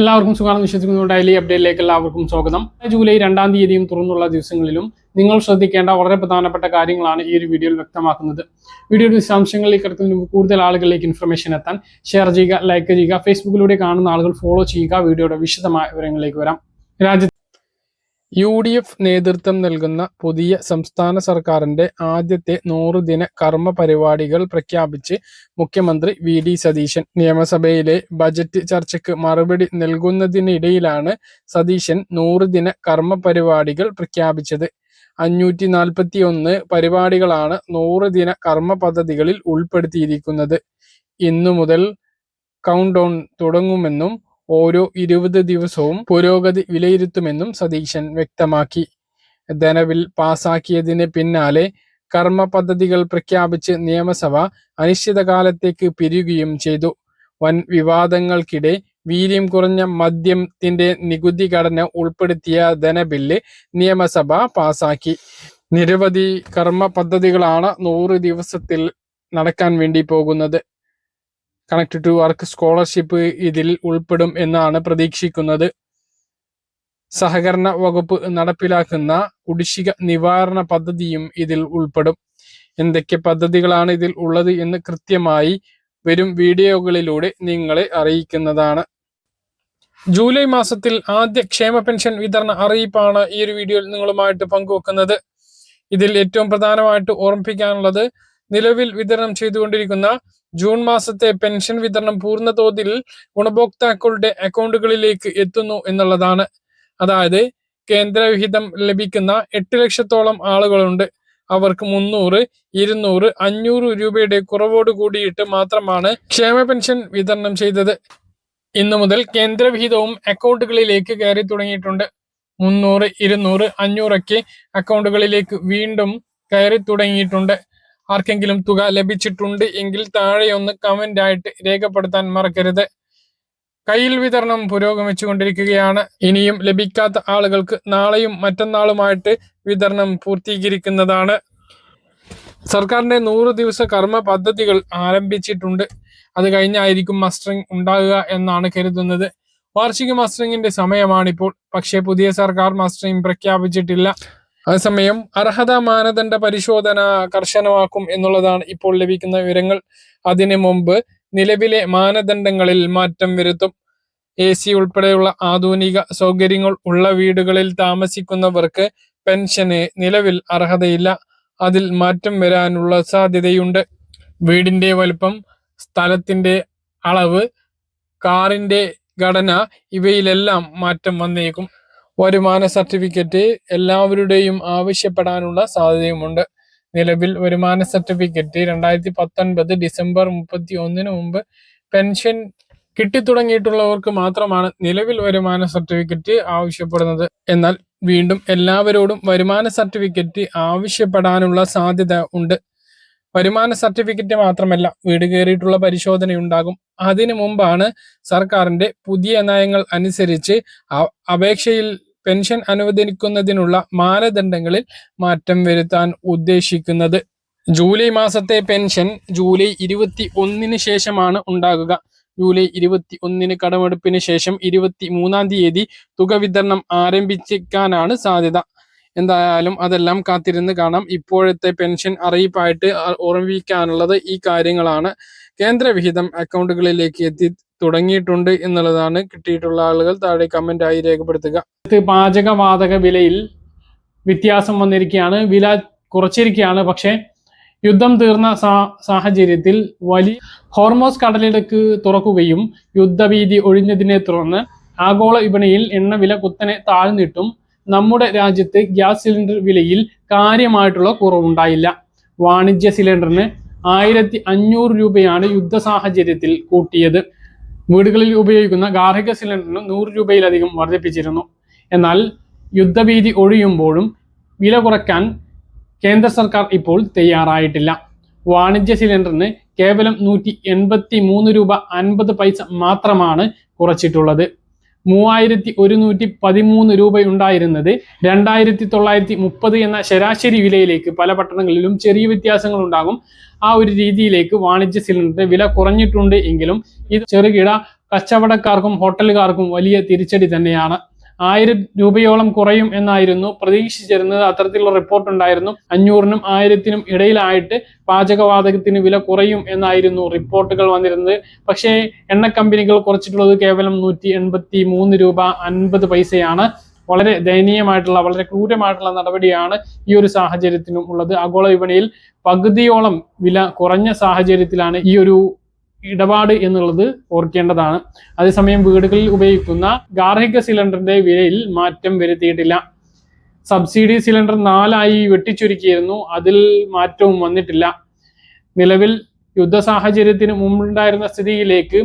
എല്ലാവർക്കും സുഖമാണെന്ന് വിശ്വസിക്കുന്നു. ഡെയിലി അപ്ഡേറ്റിലേക്ക് എല്ലാവർക്കും സ്വാഗതം. ജൂലൈ 2-ാം തീയതിയും തുറന്നുള്ള ദിവസങ്ങളിലും നിങ്ങൾ ശ്രദ്ധിക്കേണ്ട വളരെ പ്രധാനപ്പെട്ട കാര്യങ്ങളാണ് ഈ ഒരു വീഡിയോയിൽ വ്യക്തമാക്കുന്നത്. വീഡിയോയുടെ വിശദാംശങ്ങളിലേക്ക് കിടക്കുന്നതിന് മുമ്പ് കൂടുതൽ ആളുകളിലേക്ക് ഇൻഫർമേഷൻ എത്താൻ ഷെയർ ചെയ്യുക, ലൈക്ക് ചെയ്യുക. ഫേസ്ബുക്കിലൂടെ കാണുന്ന ആളുകൾ ഫോളോ ചെയ്യുക. വീഡിയോയുടെ വിശദമായ വിവരങ്ങളിലേക്ക് വരാം. UDF നേതൃത്വം നൽകുന്ന പുതിയ സംസ്ഥാന സർക്കാരിന്റെ ആദ്യത്തെ 100 ദിന കർമ്മ പരിപാടികൾ പ്രഖ്യാപിച്ച് മുഖ്യമന്ത്രി VD സതീശൻ. നിയമസഭയിലെ ബജറ്റ് ചർച്ചയ്ക്ക് മറുപടി നൽകുന്നതിനിടയിലാണ് സതീശൻ 100 ദിന കർമ്മ പരിപാടികൾ പ്രഖ്യാപിച്ചത്. 541 പരിപാടികളാണ് 100 ദിന കർമ്മ പദ്ധതികളിൽ ഉൾപ്പെടുത്തിയിരിക്കുന്നത്. ഇന്നു മുതൽ കൗണ്ട് ഡൗൺ തുടങ്ങുമെന്നും ഓരോ 20 ദിവസവും പുരോഗതി വിലയിരുത്തുമെന്നും സതീശൻ വ്യക്തമാക്കി. ധനബിൽ പാസാക്കിയതിന് പിന്നാലെ കർമ്മ പദ്ധതികൾ പ്രഖ്യാപിച്ച് നിയമസഭ അനിശ്ചിതകാലത്തേക്ക് പിരിയുകയും ചെയ്തു. വൻ വിവാദങ്ങൾക്കിടെ വീര്യം കുറഞ്ഞ മദ്യത്തിന്റെ നികുതി ഘടന ഉൾപ്പെടുത്തിയ ധനബില്ല് നിയമസഭ പാസാക്കി. നിരവധി കർമ്മ പദ്ധതികളാണ് 100 ദിവസത്തിൽ നടക്കാൻ വേണ്ടി പോകുന്നത്. കണക്ട് ടു വർക്ക് സ്കോളർഷിപ്പ് ഇതിൽ ഉൾപ്പെടും എന്നാണ് പ്രതീക്ഷിക്കുന്നത്. സഹകരണ വകുപ്പ് നടപ്പിലാക്കുന്ന കുടിശ്ശിക നിവാരണ പദ്ധതിയും ഇതിൽ ഉൾപ്പെടും. എന്തൊക്കെ പദ്ധതികളാണ് ഇതിൽ ഉള്ളത് എന്ന് കൃത്യമായി വരും വീഡിയോകളിലൂടെ നിങ്ങളെ അറിയിക്കുന്നതാണ്. ജൂലൈ മാസത്തിൽ ആദ്യ ക്ഷേമ പെൻഷൻ വിതരണ അറിയിപ്പാണ് ഈ ഒരു വീഡിയോയിൽ നിങ്ങളുമായിട്ട് പങ്കുവെക്കുന്നത്. ഇതിൽ ഏറ്റവും പ്രധാനമായിട്ട് ഓർമ്മിപ്പിക്കാനുള്ളത്, നിലവിൽ വിതരണം ചെയ്തുകൊണ്ടിരിക്കുന്ന ജൂൺ മാസത്തെ പെൻഷൻ വിതരണം പൂർണ്ണ തോതിൽ ഗുണഭോക്താക്കളുടെ അക്കൗണ്ടുകളിലേക്ക് എത്തുന്നു എന്നുള്ളതാണ്. അതായത് കേന്ദ്രവിഹിതം ലഭിക്കുന്ന 8 ലക്ഷത്തോളം ആളുകളുണ്ട്. അവർക്ക് 300, 200, 500 രൂപയുടെ കുറവോട് കൂടിയിട്ട് മാത്രമാണ് ക്ഷേമ പെൻഷൻ വിതരണം ചെയ്തത്. ഇന്നു മുതൽ കേന്ദ്രവിഹിതവും അക്കൗണ്ടുകളിലേക്ക് കയറി തുടങ്ങിയിട്ടുണ്ട്. 300, 200, 500 ഒക്കെ അക്കൗണ്ടുകളിലേക്ക് വീണ്ടും കയറി തുടങ്ങിയിട്ടുണ്ട്. ആർക്കെങ്കിലും തുക ലഭിച്ചിട്ടുണ്ട് എങ്കിൽ താഴെയൊന്ന് കമന്റ് ആയിട്ട് രേഖപ്പെടുത്താൻ മറക്കരുത്. കയ്യിൽ വിതരണം പുരോഗമിച്ചുകൊണ്ടിരിക്കുകയാണ്. ഇനിയും ലഭിക്കാത്ത ആളുകൾക്ക് നാളെയും മറ്റന്നാളുമായിട്ട് വിതരണം പൂർത്തീകരിക്കുന്നതാണ്. സർക്കാരിന്റെ 100 ദിവസ കർമ്മ പദ്ധതികൾ ആരംഭിച്ചിട്ടുണ്ട്. അത് കഴിഞ്ഞായിരിക്കും മസ്റ്ററിംഗ് ഉണ്ടാകുക എന്നാണ് കരുതുന്നത്. വാർഷിക മസ്റ്ററിംഗിന്റെ സമയമാണിപ്പോൾ. പക്ഷേ പുതിയ സർക്കാർ മസ്റ്ററിംഗ് പ്രഖ്യാപിച്ചിട്ടില്ല. അതേസമയം അർഹതാ മാനദണ്ഡ പരിശോധന കർശനമാക്കും എന്നുള്ളതാണ് ഇപ്പോൾ ലഭിക്കുന്ന വിവരങ്ങൾ. അതിനു മുമ്പ് നിലവിലെ മാനദണ്ഡങ്ങളിൽ മാറ്റം വരുത്തും. AC ഉൾപ്പെടെയുള്ള ആധുനിക സൗകര്യങ്ങൾ ഉള്ള വീടുകളിൽ താമസിക്കുന്നവർക്ക് പെൻഷന് നിലവിൽ അർഹതയില്ല. അതിൽ മാറ്റം വരാനുള്ള സാധ്യതയുണ്ട്. വീടിന്റെ വലുപ്പം, സ്ഥലത്തിന്റെ അളവ്, കാറിന്റെ ഘടന ഇവയിലെല്ലാം മാറ്റം വന്നേക്കും. വരുമാന സർട്ടിഫിക്കറ്റ് എല്ലാവരുടെയും ആവശ്യപ്പെടാനുള്ള സാധ്യതയുമുണ്ട്. നിലവിൽ വരുമാന സർട്ടിഫിക്കറ്റ് 2019 ഡിസംബർ 31 മുമ്പ് പെൻഷൻ കിട്ടിത്തുടങ്ങിയിട്ടുള്ളവർക്ക് മാത്രമാണ് നിലവിൽ വരുമാന സർട്ടിഫിക്കറ്റ് ആവശ്യപ്പെടുന്നത്. എന്നാൽ വീണ്ടും എല്ലാവരോടും വരുമാന സർട്ടിഫിക്കറ്റ് ആവശ്യപ്പെടാനുള്ള സാധ്യത ഉണ്ട്. വരുമാന സർട്ടിഫിക്കറ്റ് മാത്രമല്ല, വീട് കയറിയിട്ടുള്ള പരിശോധനയുണ്ടാകും. അതിനു മുമ്പാണ് സർക്കാരിന്റെ പുതിയ നയങ്ങൾ അനുസരിച്ച് അപേക്ഷയിൽ പെൻഷൻ അനുവദിക്കുന്നതിനുള്ള മാനദണ്ഡങ്ങളിൽ മാറ്റം വരുത്താൻ ഉദ്ദേശിക്കുന്നത്. ജൂലൈ മാസത്തെ പെൻഷൻ ജൂലൈ 21 ശേഷമാണ് ഉണ്ടാകുക. ജൂലൈ 21 കടമെടുപ്പിന് ശേഷം 23-ാം തീയതി തുക വിതരണം ആരംഭിക്കാനാണ് സാധ്യത. എന്തായാലും അതെല്ലാം കാത്തിരുന്ന് കാണാം. ഇപ്പോഴത്തെ പെൻഷൻ അറിയിപ്പായിട്ട് ഓർമ്മിക്കാനുള്ളത് ഈ കാര്യങ്ങളാണ്. കേന്ദ്രവിഹിതം അക്കൗണ്ടുകളിലേക്ക് എത്തി തുടങ്ങിയിട്ടുണ്ട് എന്നുള്ളതാണ്. കിട്ടിയിട്ടുള്ള ആളുകൾ താഴെ കമന്റ് ആയി രേഖപ്പെടുത്തുക. പാചകവാതക വിലയിൽ വ്യത്യാസം വന്നിരിക്കുകയാണ്. വില കുറച്ചിരിക്കുകയാണ്. പക്ഷേ യുദ്ധം തീർന്ന സാഹചര്യത്തിൽ വലിയ ഹോർമോസ് കടലിടുക്ക് തുറക്കുകയും യുദ്ധഭീതി ഒഴിഞ്ഞതിനെ തുടർന്ന് ആഗോള വിപണിയിൽ എണ്ണ വില കുത്തനെ താഴ്ന്നിട്ടും നമ്മുടെ രാജ്യത്ത് ഗ്യാസ് സിലിണ്ടർ വിലയിൽ കാര്യമായിട്ടുള്ള കുറവുണ്ടായില്ല. വാണിജ്യ സിലിണ്ടറിന് 1500 രൂപയാണ് യുദ്ധ സാഹചര്യത്തിൽ കൂട്ടിയത്. വീടുകളിൽ ഉപയോഗിക്കുന്ന ഗാർഹിക സിലിണ്ടറിന് 100 രൂപയിലധികം വർദ്ധിപ്പിച്ചിരുന്നു. എന്നാൽ യുദ്ധഭീതി ഒഴിയുമ്പോഴും വില കുറയ്ക്കാൻ കേന്ദ്ര സർക്കാർ ഇപ്പോൾ തയ്യാറായിട്ടില്ല. വാണിജ്യ സിലിണ്ടറിന് കേവലം 183 രൂപ 50 പൈസ മാത്രമാണ് കുറച്ചിട്ടുള്ളത്. 3113 രൂപയുണ്ടായിരുന്നത് 2930 എന്ന ശരാശരി വിലയിലേക്ക് പല പട്ടണങ്ങളിലും ചെറിയ വ്യത്യാസങ്ങൾ ഉണ്ടാകും. ആ ഒരു രീതിയിലേക്ക് വാണിജ്യ സിലിണ്ടറിന്റെ വില കുറഞ്ഞിട്ടുണ്ട് എങ്കിലും ഇത് ചെറുകിട കച്ചവടക്കാർക്കും ഹോട്ടലുകാർക്കും വലിയ തിരിച്ചടി തന്നെയാണ്. 1000 രൂപയോളം കുറയും എന്നായിരുന്നു പ്രതീക്ഷിച്ചിരുന്നത്. അത്തരത്തിലുള്ള റിപ്പോർട്ട് ഉണ്ടായിരുന്നു. 500-നും 1000-നും ഇടയിലായിട്ട് പാചകവാതകത്തിന് വില കുറയും എന്നായിരുന്നു റിപ്പോർട്ടുകൾ വന്നിരുന്നത്. പക്ഷേ എണ്ണ കമ്പനികൾ കുറച്ചിട്ടുള്ളത് കേവലം 183 രൂപ 50 പൈസയാണ്. വളരെ ദയനീയമായിട്ടുള്ള, വളരെ ക്രൂരമായിട്ടുള്ള നടപടിയാണ് ഈ ഒരു സാഹചര്യത്തിനും ഉള്ളത്. ആഗോള വിപണിയിൽ പകുതിയോളം വില കുറഞ്ഞ സാഹചര്യത്തിലാണ് ഈ ഒരു ഇടപാട് എന്നുള്ളത് ഓർക്കേണ്ടതാണ്. അതേസമയം വീടുകളിൽ ഉപയോഗിക്കുന്ന ഗാർഹിക സിലിണ്ടറിന്റെ വിലയിൽ മാറ്റം വരുത്തിയിട്ടില്ല. Subsidy cylinder 4 വെട്ടിച്ചുരുക്കിയിരുന്നു. അതിൽ മാറ്റവും വന്നിട്ടില്ല. നിലവിൽ യുദ്ധ സാഹചര്യത്തിന് മുമ്പുണ്ടായിരുന്ന സ്ഥിതിയിലേക്ക്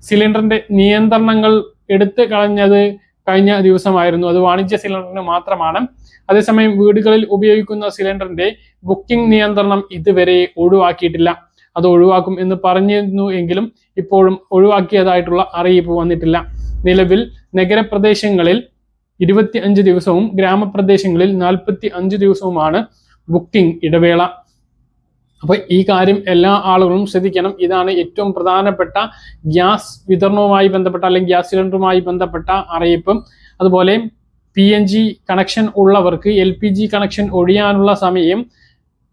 സിലിണ്ടറിന്റെ നിയന്ത്രണങ്ങൾ എടുത്തു കളഞ്ഞത് കഴിഞ്ഞ ദിവസമായിരുന്നു. അത് വാണിജ്യ സിലിണ്ടറിന് മാത്രമാണ്. അതേസമയം വീടുകളിൽ ഉപയോഗിക്കുന്ന സിലിണ്ടറിന്റെ ബുക്കിംഗ് നിയന്ത്രണം ഇതുവരെ ഒഴിവാക്കിയിട്ടില്ല. അത് ഒഴിവാക്കും എന്ന് പറഞ്ഞിരുന്നു എങ്കിലും ഇപ്പോഴും ഒഴിവാക്കിയതായിട്ടുള്ള അറിയിപ്പ് വന്നിട്ടില്ല. നിലവിൽ നഗരപ്രദേശങ്ങളിൽ 25 ദിവസവും ഗ്രാമപ്രദേശങ്ങളിൽ 45 ദിവസവുമാണ് ബുക്കിംഗ് ഇടവേള. അപ്പോൾ ഈ കാര്യം എല്ലാ ആളുകളും ശ്രദ്ധിക്കണം. ഇതാണ് ഏറ്റവും പ്രധാനപ്പെട്ട ഗ്യാസ് വിതരണവുമായി ബന്ധപ്പെട്ട അല്ലെങ്കിൽ ഗ്യാസ് സിലിണ്ടറുമായി ബന്ധപ്പെട്ട അറിയിപ്പ്. അതുപോലെ PNG കണക്ഷൻ ഉള്ളവർക്ക് LPG കണക്ഷൻ ഒഴിയാനുള്ള സമയം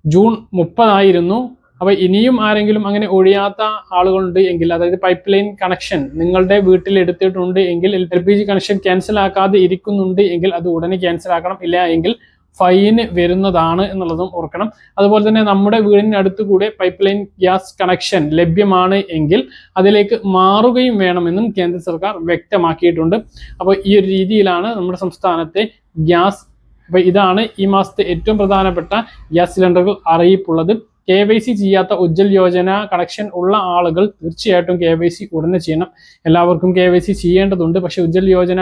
ജൂൺ 30 ആയിരുന്നു. അപ്പോൾ ഇനിയും ആരെങ്കിലും അങ്ങനെ ഒഴിയാത്ത ആളുകളുണ്ട് എങ്കിൽ, അതായത് പൈപ്പ് ലൈൻ കണക്ഷൻ നിങ്ങളുടെ വീട്ടിൽ എടുത്തിട്ടുണ്ട് എങ്കിൽ, LPG കണക്ഷൻ ക്യാൻസൽ ആക്കാതെ ഇരിക്കുന്നുണ്ട് എങ്കിൽ അത് ഉടനെ ക്യാൻസൽ ആക്കണം. ഇല്ല എങ്കിൽ ഫൈന് വരുന്നതാണ് എന്നുള്ളതും ഓർക്കണം. അതുപോലെ തന്നെ നമ്മുടെ വീടിനടുത്ത് കൂടെ പൈപ്പ് ലൈൻ ഗ്യാസ് കണക്ഷൻ ലഭ്യമാണ് എങ്കിൽ അതിലേക്ക് മാറുകയും വേണമെന്നും കേന്ദ്ര സർക്കാർ വ്യക്തമാക്കിയിട്ടുണ്ട്. അപ്പോൾ ഈ ഒരു രീതിയിലാണ് നമ്മുടെ സംസ്ഥാനത്തെ ഗ്യാസ്. അപ്പോൾ ഇതാണ് ഈ മാസത്തെ ഏറ്റവും പ്രധാനപ്പെട്ട ഗ്യാസ് സിലിണ്ടറുകൾ അറിയിപ്പുള്ളത്. KYC ചെയ്യാത്ത ഉജ്ജ്വൽ യോജന കണക്ഷൻ ഉള്ള ആളുകൾ തീർച്ചയായിട്ടും KYC ഉടനെ ചെയ്യണം. എല്ലാവർക്കും KYC ചെയ്യേണ്ടതുണ്ട്. പക്ഷേ ഉജ്ജ്വൽ യോജന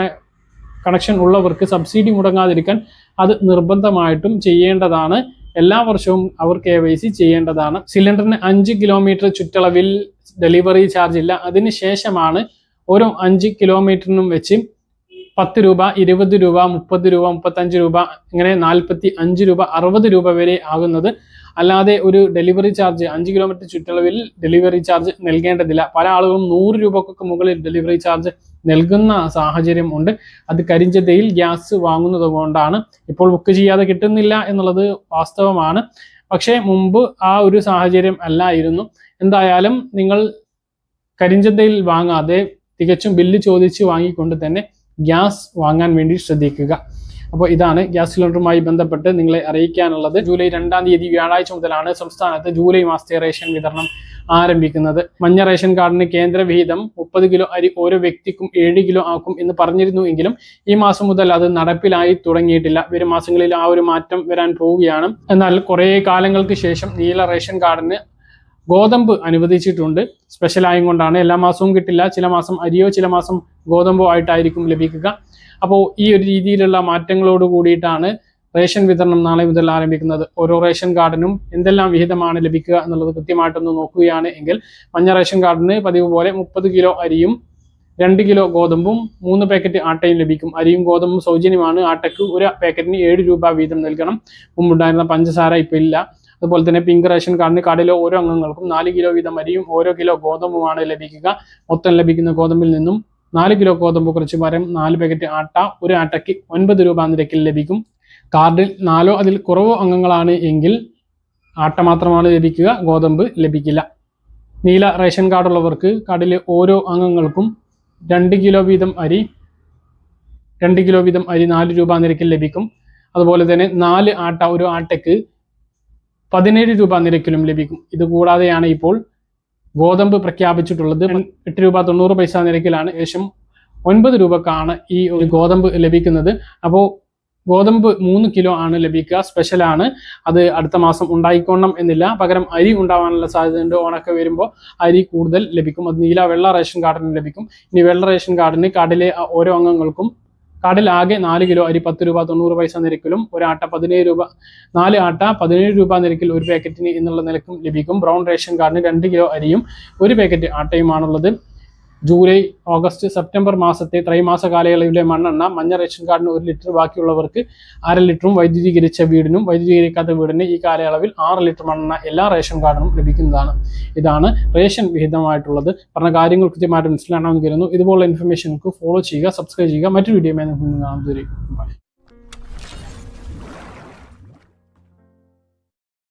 കണക്ഷൻ ഉള്ളവർക്ക് സബ്സിഡി മുടങ്ങാതിരിക്കാൻ അത് നിർബന്ധമായിട്ടും ചെയ്യേണ്ടതാണ്. എല്ലാ വർഷവും അവർ KYC ചെയ്യേണ്ടതാണ്. സിലിണ്ടറിന് 5 കിലോമീറ്റർ ചുറ്റളവിൽ ഡെലിവറി ചാർജ് ഇല്ല. അതിനുശേഷമാണ് ഓരോ 5 കിലോമീറ്ററിനും വെച്ച് 10 രൂപ, 20 രൂപ, 30 രൂപ, 35 രൂപ, ഇങ്ങനെ 45 രൂപ, 60 രൂപ വരെ ആകുന്നത്. അല്ലാതെ ഒരു ഡെലിവറി ചാർജ് 5 കിലോമീറ്റർ ചുറ്റളവിൽ ഡെലിവറി ചാർജ് നൽകേണ്ടതില്ല. പല ആളുകളും 100 രൂപക്കൊക്കെ മുകളിൽ ഡെലിവറി ചാർജ് നൽകുന്ന സാഹചര്യം ഉണ്ട്. അത് കരിഞ്ചന്തയിൽ ഗ്യാസ് വാങ്ങുന്നത് കൊണ്ടാണ്. ഇപ്പോൾ ബുക്ക് ചെയ്യാതെ കിട്ടുന്നില്ല എന്നുള്ളത് വാസ്തവമാണ്. പക്ഷേ മുമ്പ് ആ ഒരു സാഹചര്യം അല്ലായിരുന്നു. എന്തായാലും നിങ്ങൾ കരിഞ്ചന്തയിൽ വാങ്ങാതെ തികച്ചും ബില്ല് ചോദിച്ച് വാങ്ങിക്കൊണ്ട് തന്നെ ഗ്യാസ് വാങ്ങാൻ വേണ്ടി ശ്രദ്ധിക്കുക. അപ്പോൾ ഇതാണ് ഗ്യാസ് സിലിണ്ടറുമായി ബന്ധപ്പെട്ട് നിങ്ങളെ അറിയിക്കാനുള്ളത്. ജൂലൈ 2-ാം തീയതി വ്യാഴാഴ്ച മുതലാണ് സംസ്ഥാനത്ത് ജൂലൈ മാസത്തെ റേഷൻ വിതരണം ആരംഭിക്കുന്നത്. മഞ്ഞ റേഷൻ കാർഡിന് കേന്ദ്ര വിഹിതം 30 കിലോ അരി ഓരോ വ്യക്തിക്കും 7 കിലോ ആക്കും എന്ന് പറഞ്ഞിരുന്നു എങ്കിലും ഈ മാസം മുതൽ അത് നടപ്പിലായി തുടങ്ങിയിട്ടില്ല. വരും മാസങ്ങളിൽ ആ ഒരു മാറ്റം വരാൻ പോവുകയാണ്. എന്നാൽ കുറേ കാലങ്ങൾക്ക് ശേഷം നീല റേഷൻ കാർഡിന് ഗോതമ്പ് അനുവദിച്ചിട്ടുണ്ട്. സ്പെഷ്യലായും കൊണ്ടാണ്. എല്ലാ മാസവും കിട്ടില്ല. ചില മാസം അരിയോ ചില മാസം ഗോതമ്പോ ആയിട്ടായിരിക്കും ലഭിക്കുക. അപ്പോൾ ഈ ഒരു രീതിയിലുള്ള മാറ്റങ്ങളോട് കൂടിയിട്ടാണ് റേഷൻ വിതരണം നാളെ മുതൽ ആരംഭിക്കുന്നത്. ഓരോ റേഷൻ കാർഡിനും എന്തെല്ലാം വിഹിതമാണ് ലഭിക്കുക എന്നുള്ളത് കൃത്യമായിട്ടൊന്ന് നോക്കുകയാണ് എങ്കിൽ മഞ്ഞ റേഷൻ കാർഡിന് പതിവ് പോലെ 30 കിലോ അരിയും 2 കിലോ ഗോതമ്പും 3 പാക്കറ്റ് ആട്ടയും ലഭിക്കും. അരിയും ഗോതമ്പും സൗജന്യമാണ്. ആട്ടയ്ക്ക് ഒരു പാക്കറ്റിന് 7 രൂപ വീതം നൽകണം. മുമ്പുണ്ടായിരുന്ന പഞ്ചസാര ഇപ്പോൾ ഇല്ല. അതുപോലെ തന്നെ പിങ്ക് റേഷൻ കാർഡിന് കാർഡിലെ ഓരോ അംഗങ്ങൾക്കും 4 കിലോ വീതം അരിയും ഓരോ കിലോ ഗോതമ്പുമാണ് ലഭിക്കുക. മൊത്തം ലഭിക്കുന്ന ഗോതമ്പിൽ നിന്നും 4 കിലോ ഗോതമ്പ് കുറച്ച് പകരം 4 പാക്കറ്റ് ആട്ട ഒരു ആട്ടയ്ക്ക് 9 രൂപ നിരക്കിൽ ലഭിക്കും. കാർഡിൽ 4 അതിൽ കുറവോ അംഗങ്ങളാണ് എങ്കിൽ ആട്ട മാത്രമാണ് ലഭിക്കുക, ഗോതമ്പ് ലഭിക്കില്ല. നീല റേഷൻ കാർഡുള്ളവർക്ക് കാർഡിലെ ഓരോ അംഗങ്ങൾക്കും 2 കിലോ വീതം അരി 4 രൂപ നിരക്കിൽ ലഭിക്കും. അതുപോലെ തന്നെ 4 ആട്ട ഒരു ആട്ടയ്ക്ക് 17 രൂപ നിരക്കിലും ലഭിക്കും. ഇത് കൂടാതെയാണ് ഇപ്പോൾ ഗോതമ്പ് പ്രഖ്യാപിച്ചിട്ടുള്ളത്. 8 രൂപ 90 പൈസ നിരക്കിലാണ്. ഏകദേശം 9 രൂപക്കാണ് ഈ ഒരു ഗോതമ്പ് ലഭിക്കുന്നത്. അപ്പോൾ ഗോതമ്പ് 3 കിലോ ആണ് ലഭിക്കുക. സ്പെഷ്യലാണ്. അത് അടുത്ത മാസം ഉണ്ടായിക്കൊള്ളണം എന്നില്ല. പകരം അരി ഉണ്ടാവാനുള്ള സാധ്യതയുണ്ട്. ഓണൊക്കെ വരുമ്പോൾ അരി കൂടുതൽ ലഭിക്കും. അത് നീല വെള്ള റേഷൻ കാർഡിന് ലഭിക്കും. ഇനി വെള്ള റേഷൻ കാർഡിന് കാർഡിലെ ഓരോ അംഗങ്ങൾക്കും കാർഡിൽ ആകെ 4 കിലോ അരി 10 രൂപ 90 പൈസ നിരക്കിലും ഒരാട്ട 17 രൂപ 4 ആട്ട 17 രൂപ നിരക്കിൽ ഒരു പാക്കറ്റിന് എന്നുള്ള നിരക്കും ലഭിക്കും. ബ്രൗൺ റേഷൻ കാർഡിന് 2 കിലോ അരിയും ഒരു പാക്കറ്റ് ആട്ടയുമാണുള്ളത്. ജൂലൈ, ഓഗസ്റ്റ്, സെപ്റ്റംബർ മാസത്തെ ത്രൈമാസ കാലയളവിലെ മണ്ണെണ്ണ മഞ്ഞ റേഷൻ കാർഡിന് 1 ലിറ്റർ, ബാക്കിയുള്ളവർക്ക് 1/2 ലിറ്ററും, വൈദ്യുതീകരിച്ച വീടിനും വൈദ്യുതീകരിക്കാത്ത വീടിന് ഈ കാലയളവിൽ 6 ലിറ്റർ മണ്ണെണ്ണ എല്ലാ റേഷൻ കാർഡിനും ലഭിക്കുന്നതാണ്. ഇതാണ് റേഷൻ വിഹിതമായിട്ടുള്ളത്. പറഞ്ഞ കാര്യങ്ങൾ കൃത്യമായിട്ട് മനസ്സിലാണെന്ന് കരുതുന്നു. ഇതുപോലുള്ള ഇൻഫർമേഷനുകൾക്ക് ഫോളോ ചെയ്യുക, സബ്സ്ക്രൈബ് ചെയ്യുക. മറ്റൊരു വീഡിയോ കാണുന്നതുവരെ ബൈ.